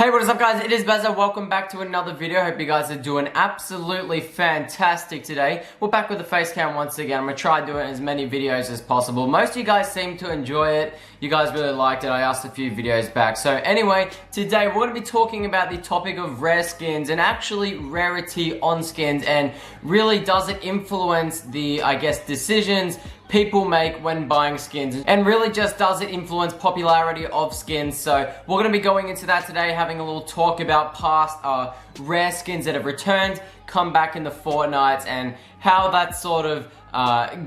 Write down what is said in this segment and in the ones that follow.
Hey, what is up guys? It is Bazzaa. Welcome back to another video. Hope you guys are doing absolutely fantastic today. We're back with the face cam once again. I'm going to try doing as many videos as possible. Most of you guys seem to enjoy it. You guys really liked it. I asked a few videos back. So anyway, today we're going to be talking about the topic of rare skins and actually rarity on skins, and really does it influence the, I guess, decisions people make when buying skins, and really just does it influence popularity of skins. So we're going to be going into that today, having a little talk about past rare skins that have returned, come back in the Fortnite, and how that's sort of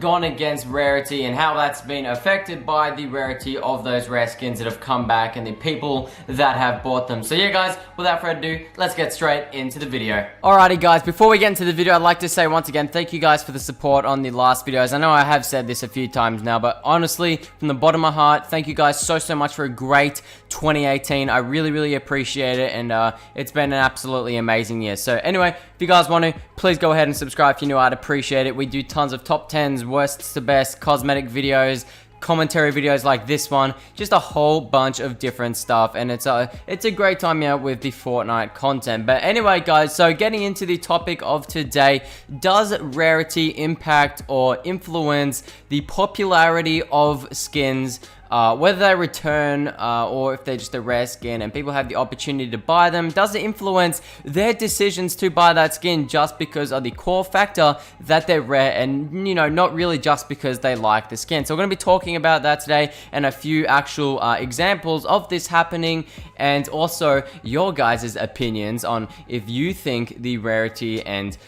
gone against rarity and how that's been affected by the rarity of those rare skins that have come back and the people that have bought them. So yeah guys, without further ado, let's get straight into the video. Alrighty guys, before we get into the video, I'd like to say once again, thank you guys for the support on the last videos. I know I have said this a few times now, but honestly, from the bottom of my heart, thank you guys so much for a great 2018. I really appreciate it, and it's been an absolutely amazing year. So anyway, if you guys want to, please go ahead and subscribe if you're new. I'd appreciate it. We do tons of top 10s, worst to best, cosmetic videos, commentary videos like this one, just a whole bunch of different stuff, and it's a great time out with the Fortnite content. But anyway guys, so getting into the topic of today, does rarity impact or influence the popularity of skins, whether they return or if they're just a rare skin and people have the opportunity to buy them? Does it influence their decisions to buy that skin just because of the core factor that they're rare, and you know, not really just because they like the skin? So we're going to be talking about that today, and a few actual examples of this happening, and also your guys' opinions on if you think the rarity and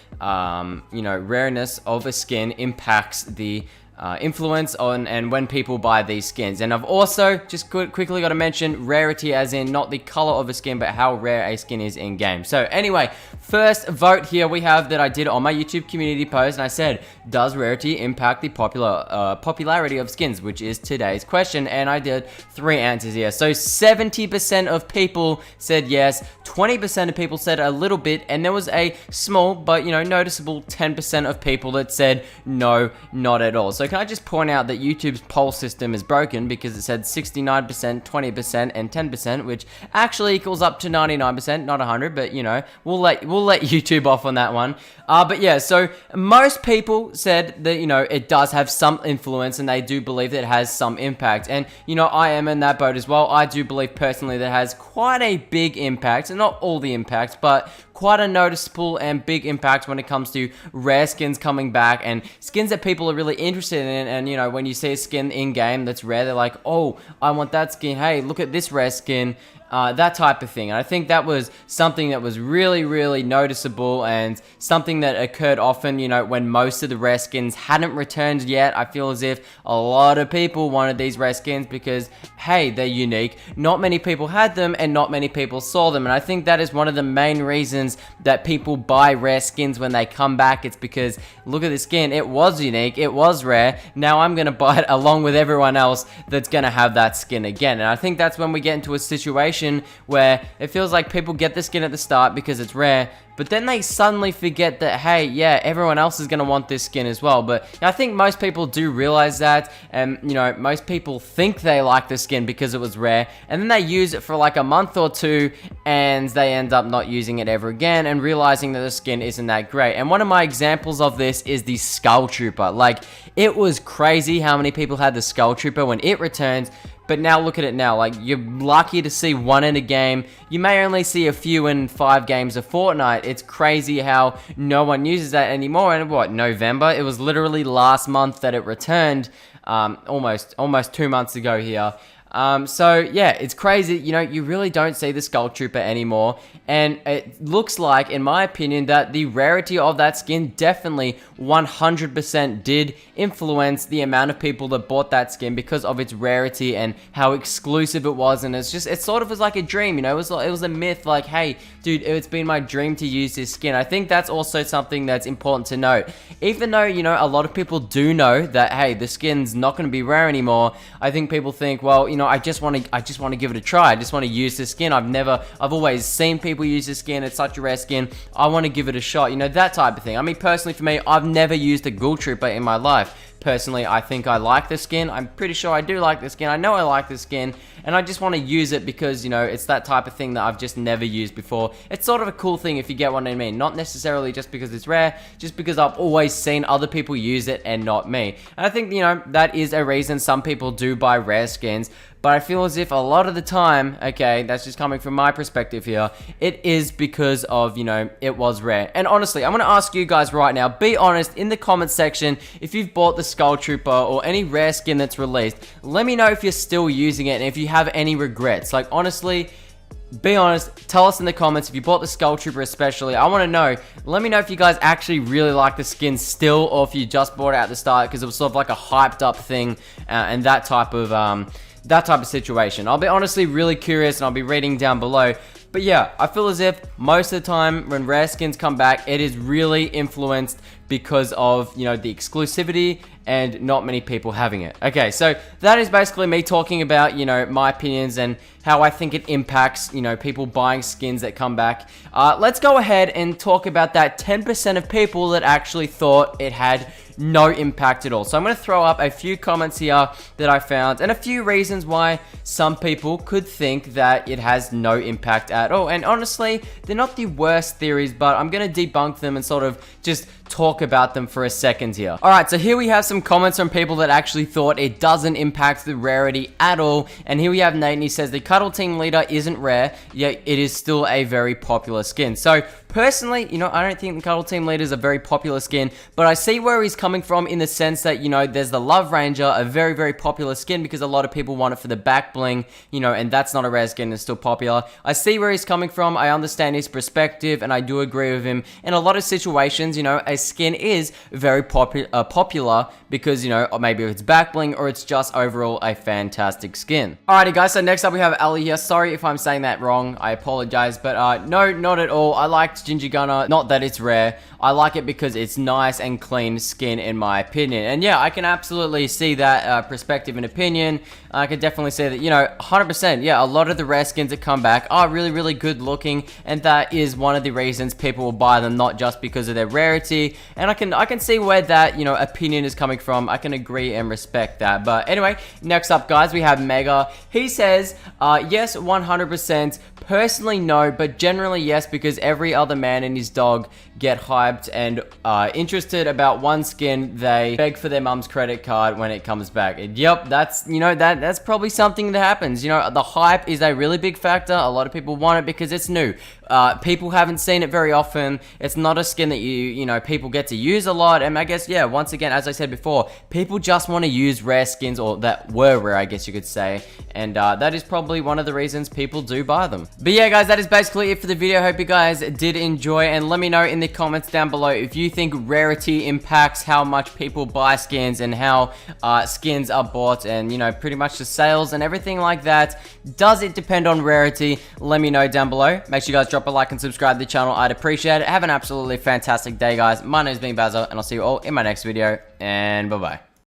you know, rareness of a skin impacts the influence on and when people buy these skins. And I've also just quickly got to mention rarity, as in not the color of a skin, but how rare a skin is in game. So anyway, first vote here we have that I did on my YouTube community post, and I said, does rarity impact the popularity of skins, which is today's question, and I did 3 answers here. So 70% of people said yes, 20% of people said a little bit, and there was a small but, you know, noticeable 10% of people that said no, not at all. So can I just point out that YouTube's poll system is broken, because it said 69%, 20%, and 10%, which actually equals up to 99%, not 100, but you know, we'll let YouTube off on that one. But yeah, so most people said that, you know, it does have some influence, and they do believe that it has some impact. And you know, I am in that boat as well. I do believe personally that it has quite a big impact, and not all the impact, but quite a noticeable and big impact when it comes to rare skins coming back, and skins that people are really interested in. And you know, when you see a skin in game that's rare, they're like, oh, I want that skin, hey, look at this rare skin, that type of thing. And I think that was something that was really noticeable, and something that occurred often, you know, when most of the rare skins hadn't returned yet. I feel as if a lot of people wanted these rare skins because, hey, they're unique. Not many people had them, and not many people saw them. And I think that is one of the main reasons that people buy rare skins when they come back. It's because, look at this skin, it was unique, it was rare, now I'm gonna buy it along with everyone else that's gonna have that skin again. And I think that's when we get into a situation where it feels like people get the skin at the start because it's rare, but then they suddenly forget that, hey, yeah, everyone else is going to want this skin as well. But I think most people do realize that, and you know, most people think they like the skin because it was rare, and then they use it for like a month or two, and they end up not using it ever again, and realizing that the skin isn't that great. And one of my examples of this is the Skull Trooper. Like, it was crazy how many people had the Skull Trooper when it returned. But now look at it now, like, you're lucky to see one in a game. You may only see a few in 5 games of Fortnite. It's crazy how no one uses that anymore. And what, November? It was literally last month that it returned, almost 2 months ago here. So yeah, it's crazy, you know, you really don't see the Skull Trooper anymore, and it looks like, in my opinion, that the rarity of that skin definitely 100% did influence the amount of people that bought that skin because of its rarity and how exclusive it was. And it's just, it sort of was like a dream, you know, it was a myth, like, hey, dude, it's been my dream to use this skin. I think that's also something that's important to note. Even though, you know, a lot of people do know that, hey, the skin's not going to be rare anymore, I think people think, well, you know, I just want to give it a try. I just want to use this skin. I've always seen people use this skin. It's such a rare skin. I want to give it a shot. You know, that type of thing. I mean, personally for me, I've never used a Ghoul Trooper in my life. Personally, I think I like the skin. I'm pretty sure I do like the skin. I know I like the skin, and I just want to use it because, you know, it's that type of thing that I've just never used before. It's sort of a cool thing, if you get what I mean. Not necessarily just because it's rare, just because I've always seen other people use it and not me. And I think, you know, that is a reason some people do buy rare skins. But I feel as if a lot of the time, okay, that's just coming from my perspective here, it is because of, you know, it was rare. And honestly, I'm going to ask you guys right now, be honest in the comment section, if you've bought the Skull Trooper or any rare skin that's released, let me know if you're still using it and if you have any regrets. Like, honestly, be honest, tell us in the comments if you bought the Skull Trooper especially. I want to know. Let me know if you guys actually really like the skin still, or if you just bought it at the start because it was sort of like a hyped up thing and that type of situation. I'll be honestly really curious and I'll be reading down below. But yeah, I feel as if most of the time when rare skins come back, it is really influenced because of, you know, the exclusivity and not many people having it. Okay, so that is basically me talking about, you know, my opinions and how I think it impacts, you know, people buying skins that come back. Let's go ahead and talk about that 10% of people that actually thought it had no impact at all. So I'm going to throw up a few comments here that I found and a few reasons why some people could think that it has no impact at all. And honestly, they're not the worst theories, but I'm going to debunk them and sort of just talk about them for a second here. Alright, so here we have some comments from people that actually thought it doesn't impact the rarity at all. And here we have Nate, and he says the Cuddle Team Leader isn't rare, yet it is still a very popular skin. So personally, you know, I don't think the Cuddle Team Leader is a very popular skin, but I see where he's coming from in the sense that, you know, there's the Love Ranger, a very, very popular skin because a lot of people want it for the back bling, you know, and that's not a rare skin, it's still popular. I see where he's coming from, I understand his perspective, and I do agree with him. In a lot of situations, you know, a skin is very popular because, you know, maybe it's back bling or it's just overall a fantastic skin. Alrighty guys, so next up we have Ali here. Sorry if I'm saying that wrong, I apologize, but no, not at all. I liked Ginger Gunner, not that it's rare. I like it because it's nice and clean skin in my opinion. And yeah, I can absolutely see that perspective and opinion. I can definitely say that, you know, 100%, yeah, a lot of the rare skins that come back are really, really good looking, and that is one of the reasons people will buy them, not just because of their rarity. And I can see where that, you know, opinion is coming from. I can agree and respect that. But anyway, next up guys, we have Mega. He says, yes, 100%. Personally, no, but generally yes, because every other man and his dog get hyped and interested about one skin, they beg for their mum's credit card when it comes back. And yep, that's, you know, that's probably something that happens. You know, the hype is a really big factor. A lot of people want it because it's new. People haven't seen it very often. It's not a skin that you know, people get to use a lot. And I guess, yeah, once again, as I said before, people just want to use rare skins, or that were rare, I guess you could say. And that is probably one of the reasons people do buy them. But yeah, guys, that is basically it for the video. Hope you guys did enjoy, and let me know in the comments down below if you think rarity impacts how much people buy skins and how skins are bought, and, you know, pretty much the sales and everything like that. Does it depend on rarity? Let me know down below. Make sure you guys drop a like and subscribe to the channel. I'd appreciate it. Have an absolutely fantastic day, guys. My name's been Bazzaa, and I'll see you all in my next video, and bye-bye.